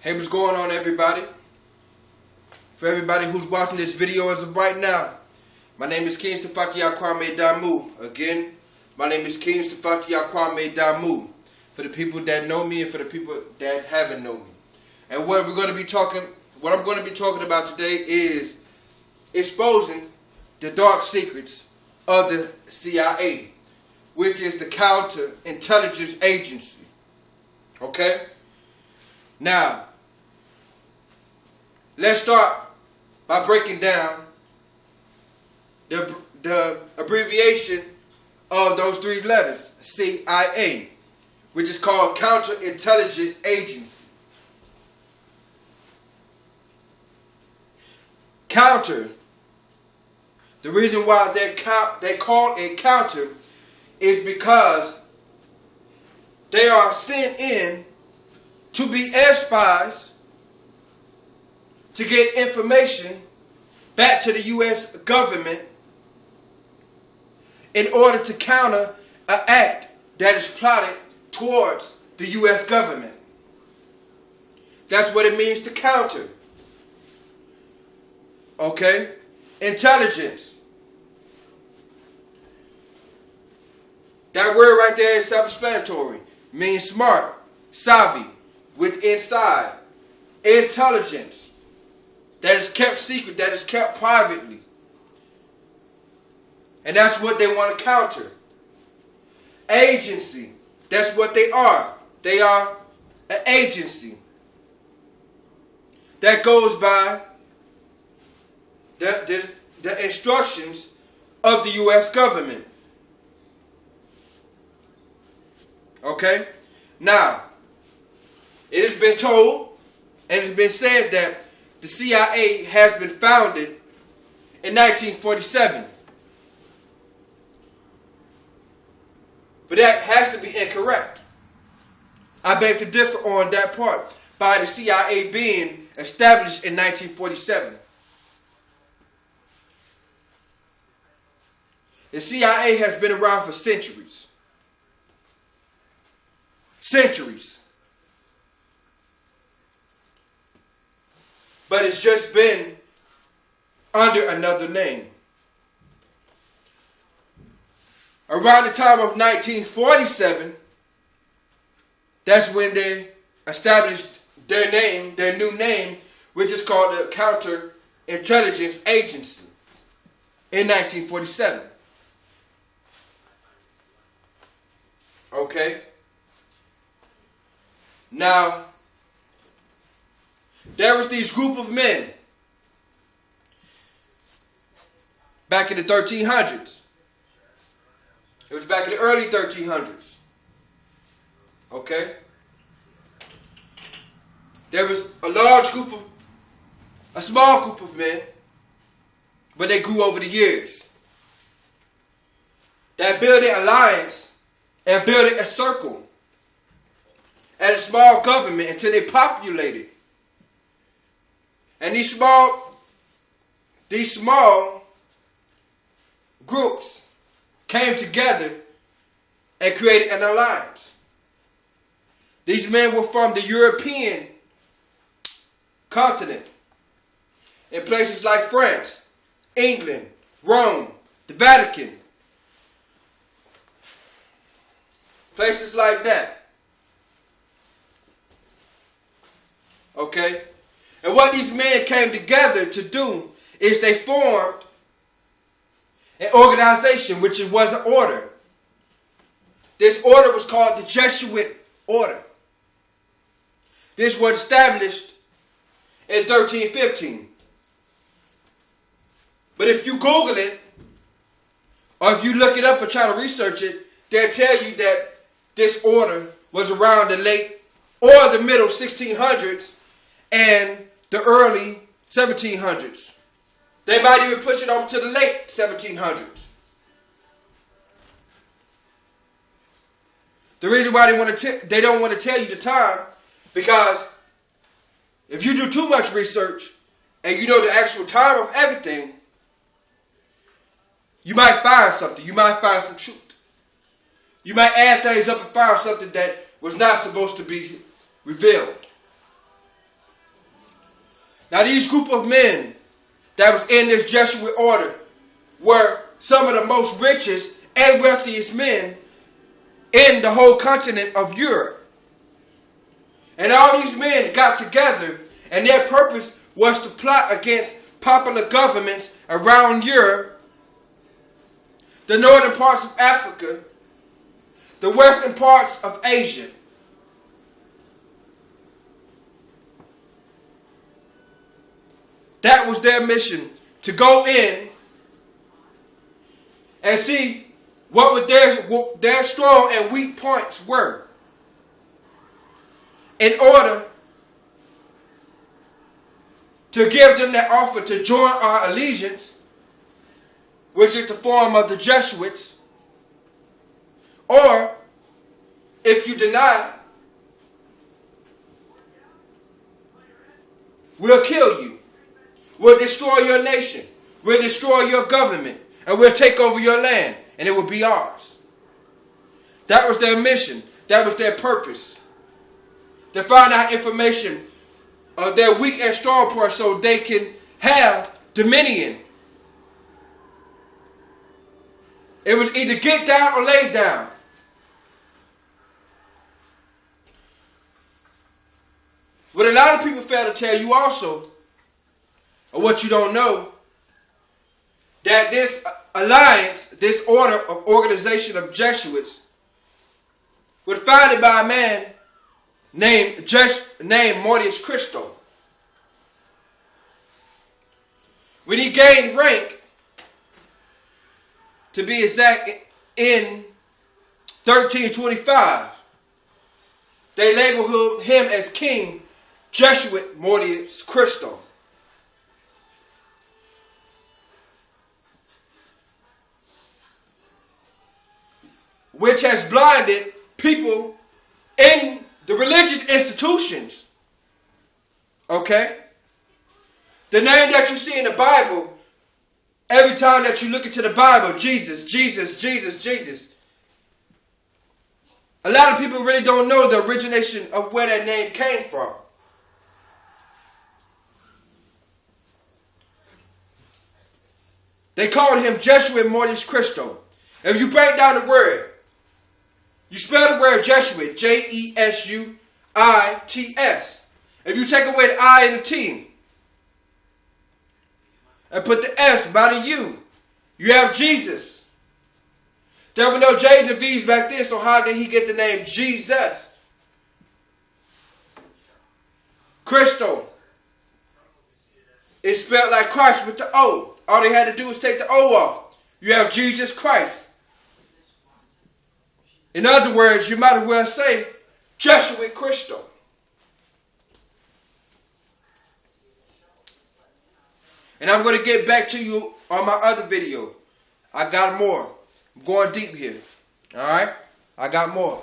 Hey, what's going on, everybody? For everybody who's watching this video as of right now, my name is King Stefatiya Kwame Damu. Again, my name is King Stefatiya Kwame Damu. For the people that know me and for the people that haven't known me. And what I'm going to be talking about today is exposing the dark secrets of the CIA, which is the counterintelligence agency. Okay? Now, let's start by breaking down the abbreviation of those three letters, CIA, which is called Counterintelligence Agency. Counter. The reason why they call it counter is because they are sent in to be air spies to get information back to the U.S. government in order to counter an act that is plotted towards the U.S. government. That's what it means to counter. Okay? Intelligence. That word right there is self-explanatory. Means smart, savvy, with inside. Intelligence. That is kept secret, that is kept privately. And that's what they want to counter. Agency. That's what they are. They are an agency that goes by the instructions of the U.S. government. Okay? Now, it has been told and it's been said that the CIA has been founded in 1947. But that has to be incorrect. I beg to differ on that part by the CIA being established in 1947. The CIA has been around for centuries. Centuries. But it's just been under another name. Around the time of 1947, that's when they established their name, their new name, which is called the Counterintelligence Agency in 1947. Okay? Now, there was these group of men back in the 1300s. It was back in the early 1300s. Okay? There was a small group of men, but they grew over the years. That built an alliance and built a circle and a small government until they populated. And these small groups came together and created an alliance. These men were from the European continent, in places like France, England, Rome, the Vatican, places like that. Okay? And what these men came together to do is they formed an organization, which was an order. This order was called the Jesuit Order. This was established in 1315. But if you Google it, or if you look it up and try to research it, they'll tell you that this order was around the late or the middle 1600s and the early 1700s. They might even push it over to the late 1700s. The reason why they don't want to tell you the time, because if you do too much research and you know the actual time of everything, you might find something. You might find some truth. You might add things up and find something that was not supposed to be revealed. Now these group of men that was in this Jesuit order were some of the most richest and wealthiest men in the whole continent of Europe. And all these men got together, and their purpose was to plot against popular governments around Europe, the northern parts of Africa, the western parts of Asia. That was their mission, to go in and see what their strong and weak points were, in order to give them that offer to join our allegiance, which is the form of the Jesuits, or if you deny, we'll kill you. We'll destroy your nation. We'll destroy your government. And we'll take over your land. And it will be ours. That was their mission. That was their purpose. To find out information of their weak and strong parts so they can have dominion. It was either get down or lay down. What a lot of people fail to tell you also, or what you don't know, that this alliance, this order of organization of Jesuits, was founded by a man named Mortius Christo. When he gained rank, to be exact, in 1325, they labeled him as King Jesuit Mortius Christo. Which has blinded people in the religious institutions. Okay? The name that you see in the Bible, every time that you look into the Bible, Jesus, Jesus, Jesus, Jesus. A lot of people really don't know the origination of where that name came from. They called him Jesuit Mortius Christo. If you break down the word, you spell the word Jesuit, Jesuits. If you take away the I and the T and put the S by the U, you have Jesus. There were no J's and V's back then, so how did he get the name Jesus? Christo. It's spelled like Christ with the O. All they had to do was take the O off. You have Jesus Christ. In other words, you might as well say Jesuit Christo. And I'm going to get back to you on my other video. I got more. I'm going deep here. Alright? I got more.